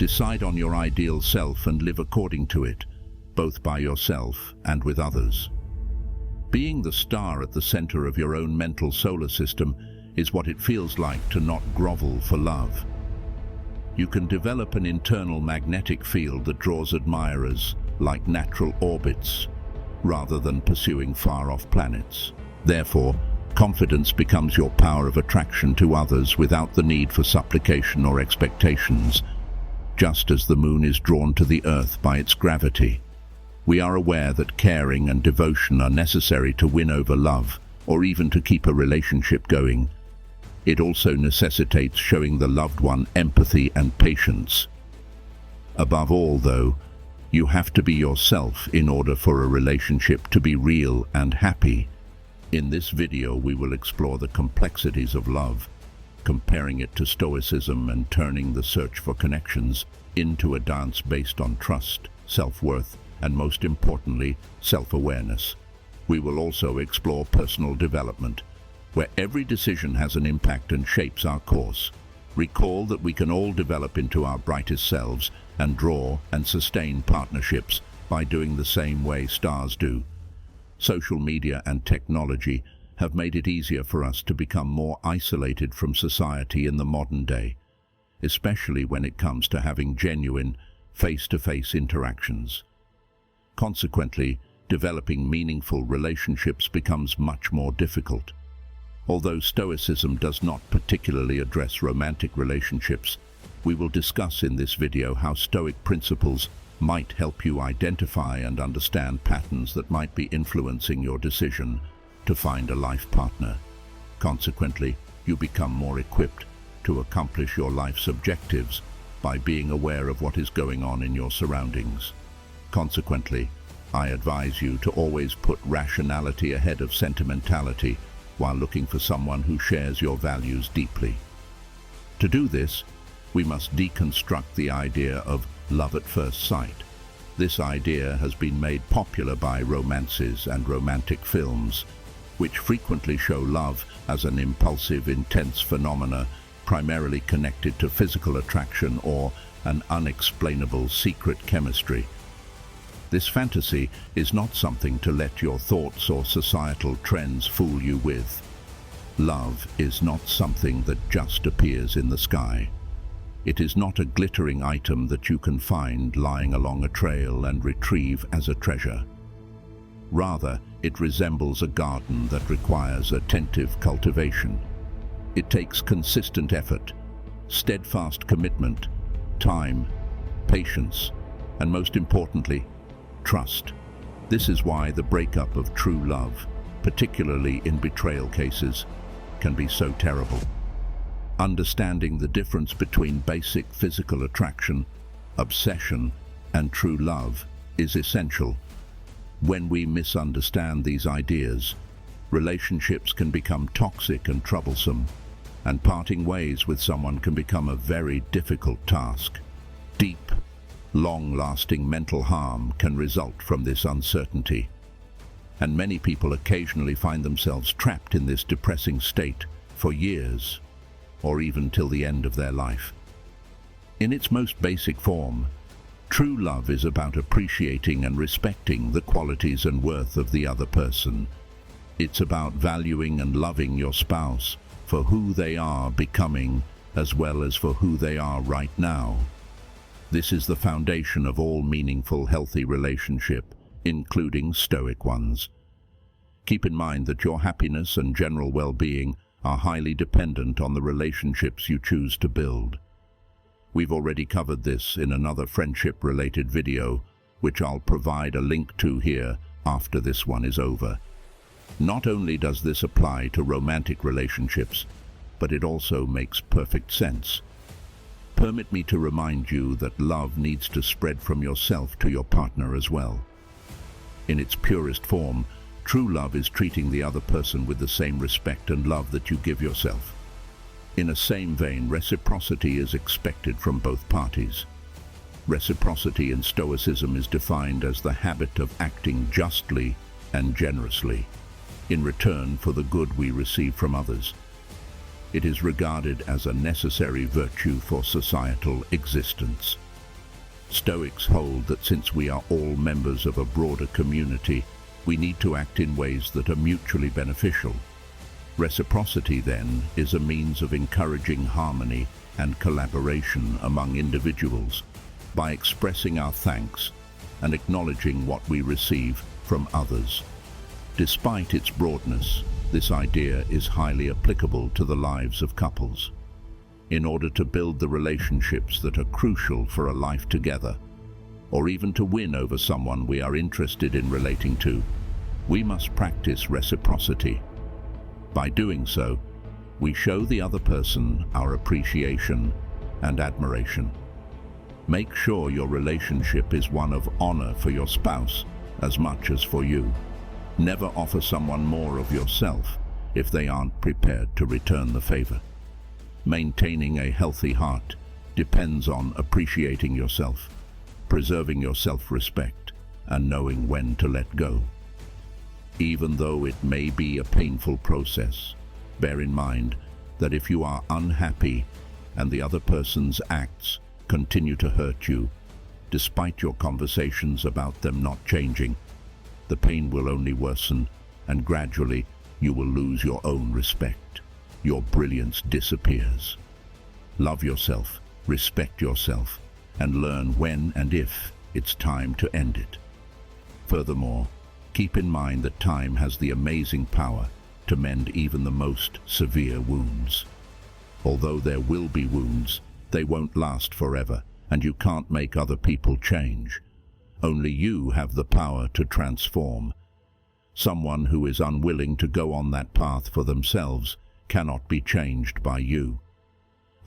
Decide on your ideal self and live according to it, both by yourself and with others. Being the star at the center of your own mental solar system is what it feels like to not grovel for love. You can develop an internal magnetic field that draws admirers like natural orbits, rather than pursuing far-off planets. Therefore, confidence becomes your power of attraction to others without the need for supplication or expectations. Just as the moon is drawn to the earth by its gravity, we are aware that caring and devotion are necessary to win over love, or even to keep a relationship going. It also necessitates showing the loved one empathy and patience. Above all, though, you have to be yourself in order for a relationship to be real and happy. In this video, we will explore the complexities of love, comparing it to Stoicism and turning the search for connections into a dance based on trust, self-worth, and most importantly, self-awareness. We will also explore personal development, where every decision has an impact and shapes our course. Recall that we can all develop into our brightest selves and draw and sustain partnerships by doing the same way stars do. Social media and technology have made it easier for us to become more isolated from society in the modern day, especially when it comes to having genuine, face-to-face interactions. Consequently, developing meaningful relationships becomes much more difficult. Although Stoicism does not particularly address romantic relationships, we will discuss in this video how Stoic principles might help you identify and understand patterns that might be influencing your decision to find a life partner. Consequently, you become more equipped to accomplish your life's objectives by being aware of what is going on in your surroundings. Consequently, I advise you to always put rationality ahead of sentimentality while looking for someone who shares your values deeply. To do this, we must deconstruct the idea of love at first sight. This idea has been made popular by romances and romantic films, which frequently show love as an impulsive, intense phenomena primarily connected to physical attraction or an unexplainable secret chemistry. This fantasy is not something to let your thoughts or societal trends fool you with. Love is not something that just appears in the sky. It is not a glittering item that you can find lying along a trail and retrieve as a treasure. Rather, it resembles a garden that requires attentive cultivation. It takes consistent effort, steadfast commitment, time, patience, and most importantly, trust. This is why the breakup of true love, particularly in betrayal cases, can be so terrible. Understanding the difference between basic physical attraction, obsession, and true love is essential. When we misunderstand these ideas, relationships can become toxic and troublesome, and parting ways with someone can become a very difficult task. Deep, long-lasting mental harm can result from this uncertainty, and many people occasionally find themselves trapped in this depressing state for years, or even till the end of their life. In its most basic form, true love is about appreciating and respecting the qualities and worth of the other person. It's about valuing and loving your spouse for who they are becoming, as well as for who they are right now. This is the foundation of all meaningful, healthy relationship, including Stoic ones. Keep in mind that your happiness and general well-being are highly dependent on the relationships you choose to build. We've already covered this in another friendship-related video, which I'll provide a link to here after this one is over. Not only does this apply to romantic relationships, but it also makes perfect sense. Permit me to remind you that love needs to spread from yourself to your partner as well. In its purest form, true love is treating the other person with the same respect and love that you give yourself. In a same vein, reciprocity is expected from both parties. Reciprocity in Stoicism is defined as the habit of acting justly and generously in return for the good we receive from others. It is regarded as a necessary virtue for societal existence. Stoics hold that since we are all members of a broader community, we need to act in ways that are mutually beneficial. Reciprocity, then, is a means of encouraging harmony and collaboration among individuals by expressing our thanks and acknowledging what we receive from others. Despite its broadness, this idea is highly applicable to the lives of couples. In order to build the relationships that are crucial for a life together, or even to win over someone we are interested in relating to, we must practice reciprocity. By doing so, we show the other person our appreciation and admiration. Make sure your relationship is one of honor for your spouse as much as for you. Never offer someone more of yourself if they aren't prepared to return the favor. Maintaining a healthy heart depends on appreciating yourself, preserving your self-respect, and knowing when to let go. Even though it may be a painful process, bear in mind that if you are unhappy and the other person's acts continue to hurt you, despite your conversations about them not changing, the pain will only worsen, and gradually you will lose your own respect. Your brilliance disappears. Love yourself, respect yourself, and learn when and if it's time to end it. Furthermore, keep in mind that time has the amazing power to mend even the most severe wounds. Although there will be wounds, they won't last forever, and you can't make other people change. Only you have the power to transform. Someone who is unwilling to go on that path for themselves cannot be changed by you.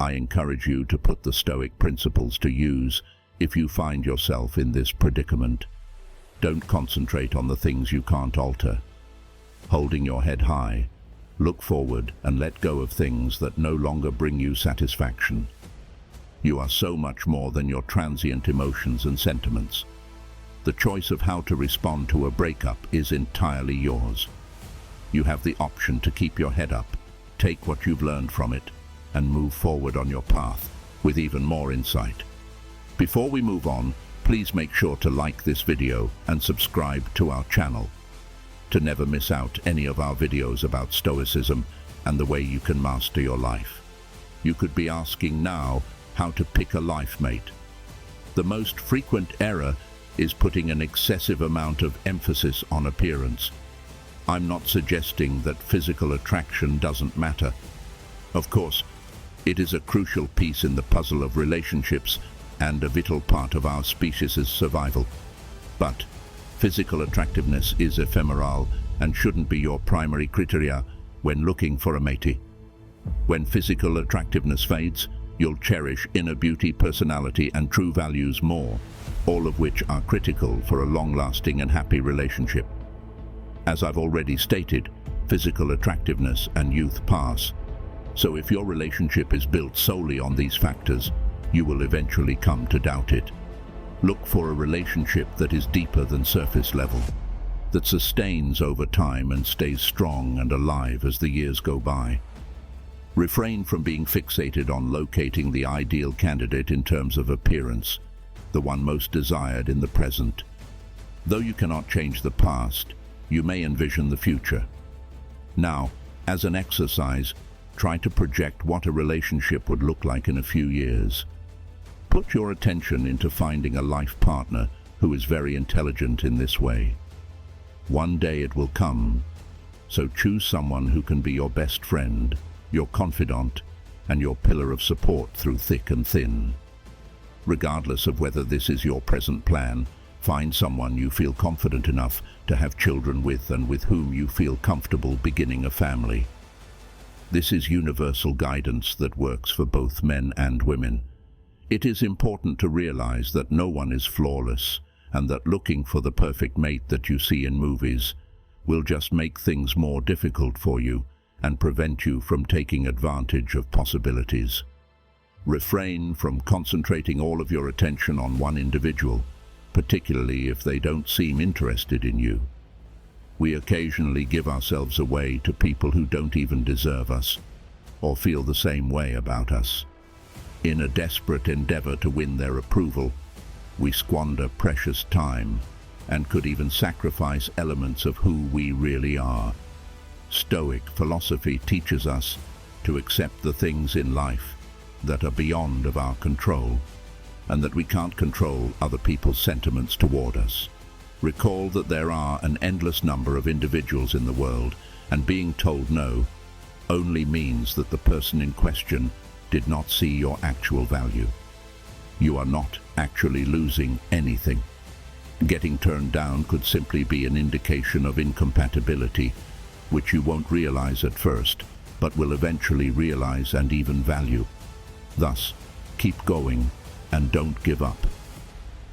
I encourage you to put the Stoic principles to use if you find yourself in this predicament. Don't concentrate on the things you can't alter. Holding your head high, look forward and let go of things that no longer bring you satisfaction. You are so much more than your transient emotions and sentiments. The choice of how to respond to a breakup is entirely yours. You have the option to keep your head up, take what you've learned from it, and move forward on your path with even more insight. Before we move on, please make sure to like this video and subscribe to our channel to never miss out any of our videos about Stoicism and the way you can master your life. You could be asking now how to pick a life mate. The most frequent error is putting an excessive amount of emphasis on appearance. I'm not suggesting that physical attraction doesn't matter. Of course, it is a crucial piece in the puzzle of relationships and a vital part of our species' survival. But physical attractiveness is ephemeral and shouldn't be your primary criteria when looking for a mate. When physical attractiveness fades, you'll cherish inner beauty, personality, and true values more, all of which are critical for a long-lasting and happy relationship. As I've already stated, physical attractiveness and youth pass. So if your relationship is built solely on these factors, you will eventually come to doubt it. Look for a relationship that is deeper than surface level, that sustains over time and stays strong and alive as the years go by. Refrain from being fixated on locating the ideal candidate in terms of appearance, the one most desired in the present. Though you cannot change the past, you may envision the future. Now, as an exercise, try to project what a relationship would look like in a few years. Put your attention into finding a life partner who is very intelligent in this way. One day it will come, so choose someone who can be your best friend, your confidant, and your pillar of support through thick and thin. Regardless of whether this is your present plan, find someone you feel confident enough to have children with and with whom you feel comfortable beginning a family. This is universal guidance that works for both men and women. It is important to realize that no one is flawless, and that looking for the perfect mate that you see in movies will just make things more difficult for you and prevent you from taking advantage of possibilities. Refrain from concentrating all of your attention on one individual, particularly if they don't seem interested in you. We occasionally give ourselves away to people who don't even deserve us or feel the same way about us. In a desperate endeavor to win their approval, we squander precious time and could even sacrifice elements of who we really are. Stoic philosophy teaches us to accept the things in life that are beyond of our control, and that we can't control other people's sentiments toward us. Recall that there are an endless number of individuals in the world, and being told no only means that the person in question did not see your actual value. You are not actually losing anything. Getting turned down could simply be an indication of incompatibility, which you won't realize at first, but will eventually realize and even value. Thus, keep going and don't give up.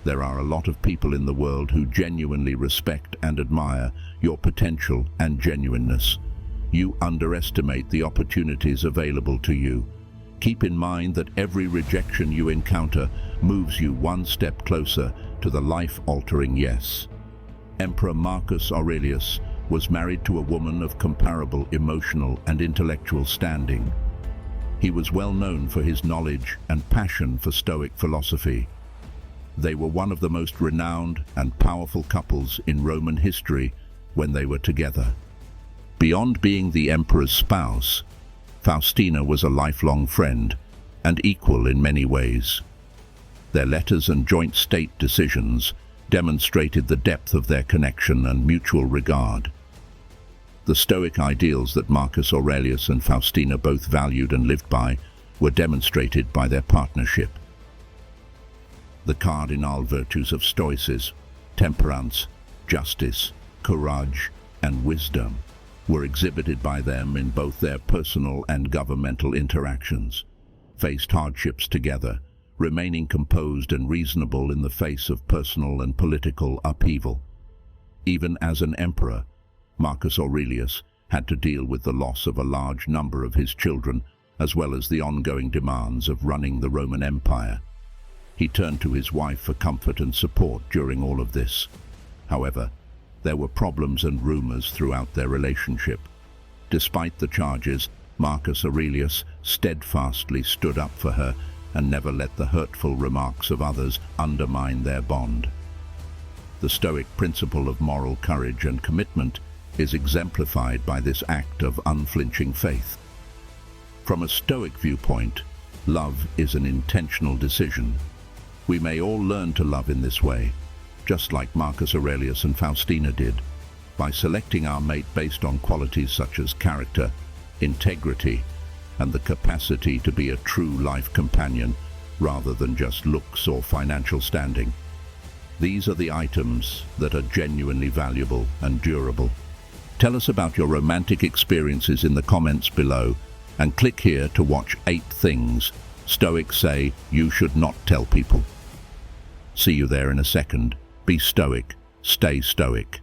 There are a lot of people in the world who genuinely respect and admire your potential and genuineness. You underestimate the opportunities available to you. Keep in mind that every rejection you encounter moves you one step closer to the life-altering yes. Emperor Marcus Aurelius was married to a woman of comparable emotional and intellectual standing. He was well known for his knowledge and passion for Stoic philosophy. They were one of the most renowned and powerful couples in Roman history when they were together. Beyond being the emperor's spouse, Faustina was a lifelong friend and equal in many ways. Their letters and joint state decisions demonstrated the depth of their connection and mutual regard. The Stoic ideals that Marcus Aurelius and Faustina both valued and lived by were demonstrated by their partnership. The cardinal virtues of Stoicism, temperance, justice, courage, and wisdom, were exhibited by them in both their personal and governmental interactions, faced hardships together, remaining composed and reasonable in the face of personal and political upheaval. Even as an emperor, Marcus Aurelius had to deal with the loss of a large number of his children, as well as the ongoing demands of running the Roman Empire. He turned to his wife for comfort and support during all of this. However, there were problems and rumors throughout their relationship. Despite the charges, Marcus Aurelius steadfastly stood up for her and never let the hurtful remarks of others undermine their bond. The Stoic principle of moral courage and commitment is exemplified by this act of unflinching faith. From a Stoic viewpoint, love is an intentional decision. We may all learn to love in this way, just like Marcus Aurelius and Faustina did, by selecting our mate based on qualities such as character, integrity, and the capacity to be a true life companion rather than just looks or financial standing. These are the items that are genuinely valuable and durable. Tell us about your romantic experiences in the comments below, and click here to watch 8 things Stoics say you should not tell people. See you there in a second. Be stoic, stay stoic.